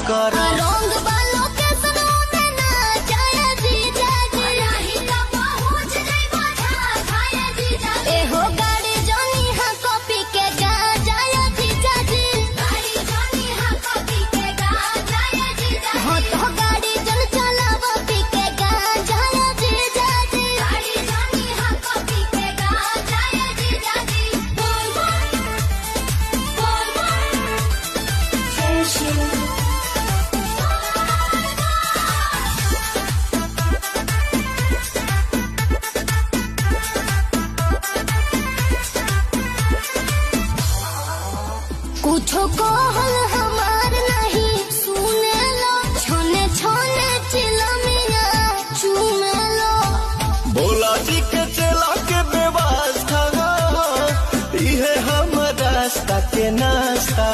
कर रंग बालों के सनोने ना जाया जीजा जी राही का पहुंच जाई बोझा खाया जीजा ए हो गाड़ी जोनी हा कॉपी के गा जाया जीजा जी गाड़ी जोनी हा कॉपी के गा जाया जीजा हो तो गाड़ी जन चलावो पी के गा जाया जीजा जी गाड़ी जोनी हा कॉपी के गा जाया जीजा जी बोल कुछो कहल हमार नहीं सुने लो छोने छोने चिलमिया चूमे लो भोला जी के चला के व्यवस्था इहे हम रास्ता के नास्ता